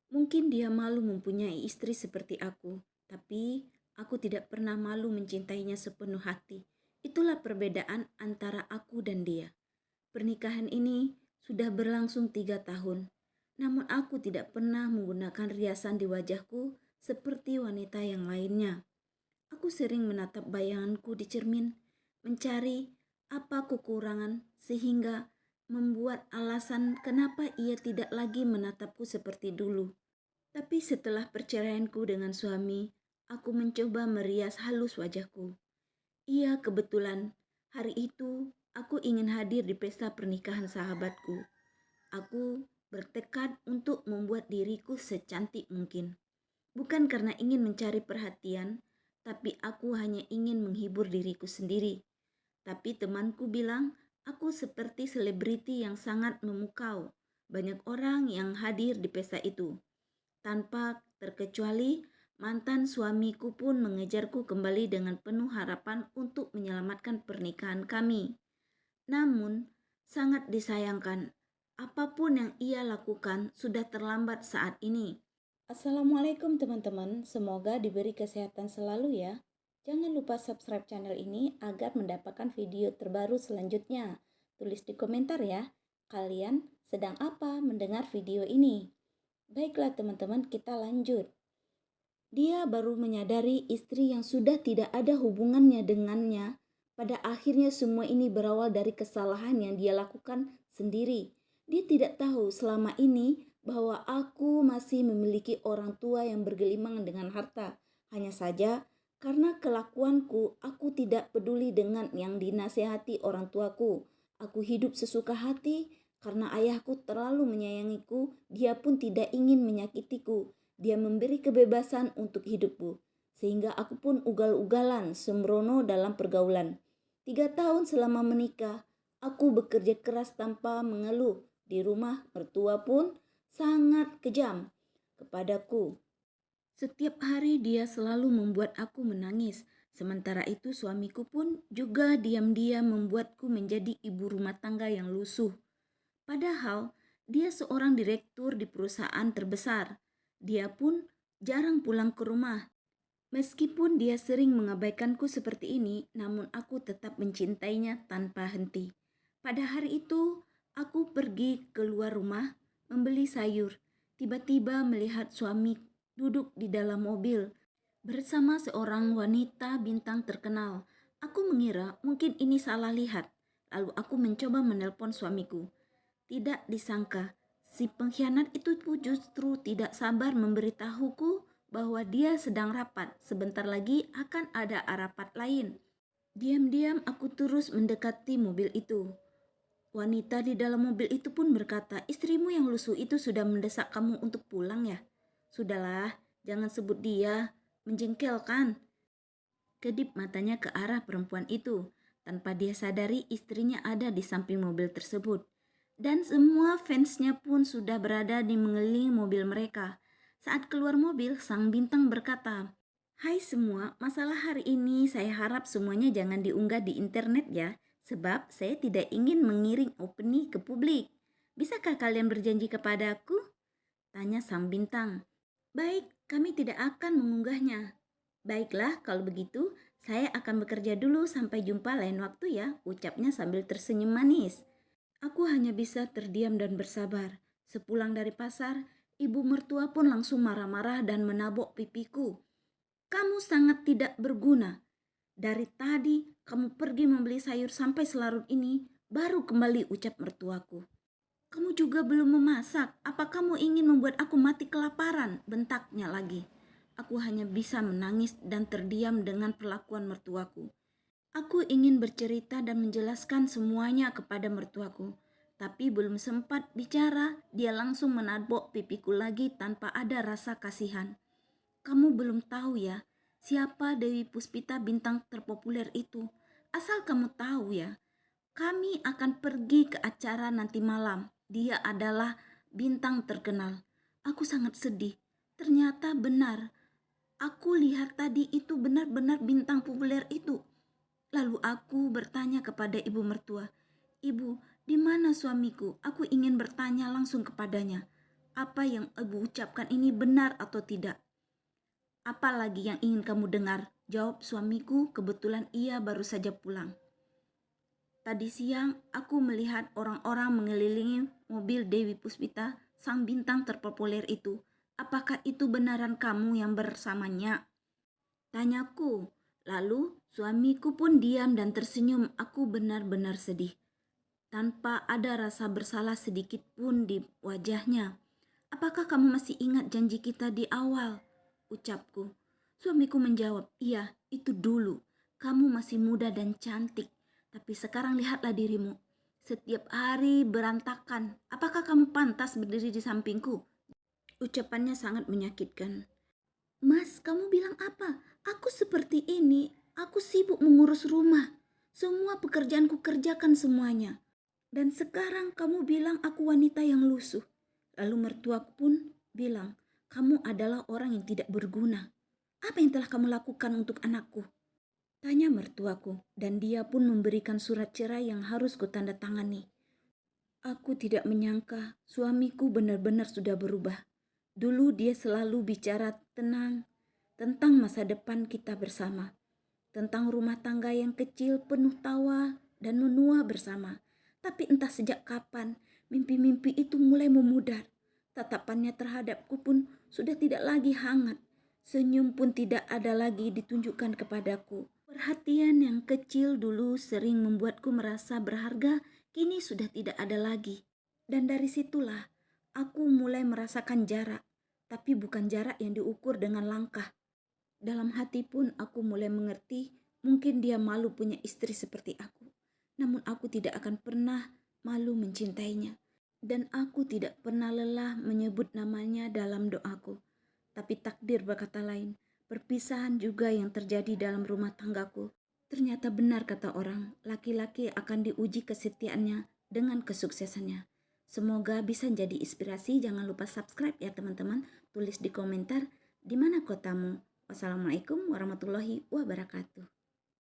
Mungkin dia malu mempunyai istri seperti aku, tapi aku tidak pernah malu mencintainya sepenuh hati. Itulah perbedaan antara aku dan dia. Pernikahan ini sudah berlangsung 3 tahun, namun aku tidak pernah menggunakan riasan di wajahku seperti wanita yang lainnya. Aku sering menatap bayanganku di cermin, mencari apa kekurangan sehingga membuat alasan kenapa ia tidak lagi menatapku seperti dulu. Tapi setelah perceraianku dengan suami, aku mencoba merias halus wajahku. Iya, kebetulan hari itu aku ingin hadir di pesta pernikahan sahabatku. Aku bertekad untuk membuat diriku secantik mungkin. Bukan karena ingin mencari perhatian, tapi aku hanya ingin menghibur diriku sendiri. Tapi temanku bilang aku seperti selebriti yang sangat memukau. Banyak orang yang hadir di pesta itu. Tanpa terkecuali, mantan suamiku pun mengejarku kembali dengan penuh harapan untuk menyelamatkan pernikahan kami. Namun, sangat disayangkan, apapun yang ia lakukan sudah terlambat saat ini. Assalamualaikum teman-teman, semoga diberi kesehatan selalu ya. Jangan lupa subscribe channel ini agar mendapatkan video terbaru selanjutnya. Tulis di komentar ya, kalian sedang apa mendengar video ini? Baiklah teman-teman, kita lanjut. Dia baru menyadari istri yang sudah tidak ada hubungannya dengannya. Pada akhirnya semua ini berawal dari kesalahan yang dia lakukan sendiri. Dia tidak tahu selama ini bahwa aku masih memiliki orang tua yang bergelimang dengan harta. Hanya saja karena kelakuanku, aku tidak peduli dengan yang dinasehati orang tuaku. Aku hidup sesuka hati karena ayahku terlalu menyayangiku, dia pun tidak ingin menyakitiku. Dia memberi kebebasan untuk hidupku, sehingga aku pun ugal-ugalan sembrono dalam pergaulan. 3 tahun selama menikah, aku bekerja keras tanpa mengeluh. Di rumah mertua pun sangat kejam kepadaku. Setiap hari dia selalu membuat aku menangis. Sementara itu suamiku pun juga diam-diam membuatku menjadi ibu rumah tangga yang lusuh. Padahal dia seorang direktur di perusahaan terbesar. Dia pun jarang pulang ke rumah. Meskipun dia sering mengabaikanku seperti ini, namun aku tetap mencintainya tanpa henti. Pada hari itu, aku pergi keluar rumah membeli sayur. Tiba-tiba melihat suami duduk di dalam mobil bersama seorang wanita bintang terkenal. Aku mengira mungkin ini salah lihat. Lalu aku mencoba menelpon suamiku. Tidak disangka, si pengkhianat itu pun justru tidak sabar memberitahuku bahwa dia sedang rapat. Sebentar lagi akan ada rapat lain. Diam-diam aku terus mendekati mobil itu. Wanita di dalam mobil itu pun berkata, istrimu yang lusuh itu sudah mendesak kamu untuk pulang ya? Sudahlah, jangan sebut dia, menjengkelkan. Kedip matanya ke arah perempuan itu. Tanpa dia sadari istrinya ada di samping mobil tersebut. Dan semua fansnya pun sudah berada di mengelilingi mobil mereka. Saat keluar mobil, sang bintang berkata, "Hai semua, masalah hari ini saya harap semuanya jangan diunggah di internet ya, sebab saya tidak ingin mengiring opini ke publik. Bisakah kalian berjanji kepada aku?" Tanya sang bintang. "Baik, kami tidak akan mengunggahnya." "Baiklah, kalau begitu saya akan bekerja dulu, sampai jumpa lain waktu ya," ucapnya sambil tersenyum manis. Aku hanya bisa terdiam dan bersabar. Sepulang dari pasar, ibu mertua pun langsung marah-marah dan menabok pipiku. "Kamu sangat tidak berguna. Dari tadi kamu pergi membeli sayur sampai selarut ini, baru kembali," ucap mertuaku. "Kamu juga belum memasak. Apa kamu ingin membuat aku mati kelaparan?" bentaknya lagi. Aku hanya bisa menangis dan terdiam dengan perlakuan mertuaku. Aku ingin bercerita dan menjelaskan semuanya kepada mertuaku. Tapi belum sempat bicara, dia langsung menadbok pipiku lagi tanpa ada rasa kasihan. "Kamu belum tahu ya, siapa Dewi Puspita bintang terpopuler itu. Asal kamu tahu ya, kami akan pergi ke acara nanti malam. Dia adalah bintang terkenal." Aku sangat sedih. Ternyata benar. Aku lihat tadi itu benar-benar bintang populer itu. Lalu aku bertanya kepada ibu mertua, "Ibu, di mana suamiku? Aku ingin bertanya langsung kepadanya." apa yang ibu ucapkan ini benar atau tidak. Apa lagi yang ingin kamu dengar? Jawab suamiku, kebetulan ia baru saja pulang. Tadi siang aku melihat orang-orang mengelilingi mobil Dewi Puspita, sang bintang terpopuler itu. Apakah itu benaran kamu yang bersamanya? Tanyaku. Lalu suamiku pun diam dan tersenyum. Aku benar-benar sedih. Tanpa ada rasa bersalah sedikit pun di wajahnya. Apakah kamu masih ingat janji kita di awal? Ucapku. Suamiku menjawab, iya, itu dulu. Kamu masih muda dan cantik. Tapi sekarang lihatlah dirimu. Setiap hari berantakan. Apakah kamu pantas berdiri di sampingku? Ucapannya sangat menyakitkan. Mas, kamu bilang apa? Aku seperti ini. Aku sibuk mengurus rumah. Semua pekerjaanku kerjakan semuanya. Dan sekarang kamu bilang aku wanita yang lusuh. Lalu mertuaku pun bilang, kamu adalah orang yang tidak berguna. Apa yang telah kamu lakukan untuk anakku? Tanya mertuaku, dan dia pun memberikan surat cerai yang harus kutandatangani. Aku tidak menyangka suamiku benar-benar sudah berubah. Dulu dia selalu bicara tenang tentang masa depan kita bersama. Tentang rumah tangga yang kecil penuh tawa dan menua bersama. Tapi entah sejak kapan mimpi-mimpi itu mulai memudar. Tatapannya terhadapku pun sudah tidak lagi hangat. Senyum pun tidak ada lagi ditunjukkan kepadaku. Perhatian yang kecil dulu sering membuatku merasa berharga, kini sudah tidak ada lagi. Dan dari situlah aku mulai merasakan jarak, tapi bukan jarak yang diukur dengan langkah. Dalam hati pun aku mulai mengerti, mungkin dia malu punya istri seperti aku. Namun aku tidak akan pernah malu mencintainya. Dan aku tidak pernah lelah menyebut namanya dalam doaku. Tapi takdir berkata lain, perpisahan juga yang terjadi dalam rumah tanggaku. Ternyata benar kata orang, laki-laki akan diuji kesetiaannya dengan kesuksesannya. Semoga bisa jadi inspirasi. Jangan lupa subscribe ya teman-teman. Tulis di komentar di mana kotamu. Wassalamualaikum warahmatullahi wabarakatuh.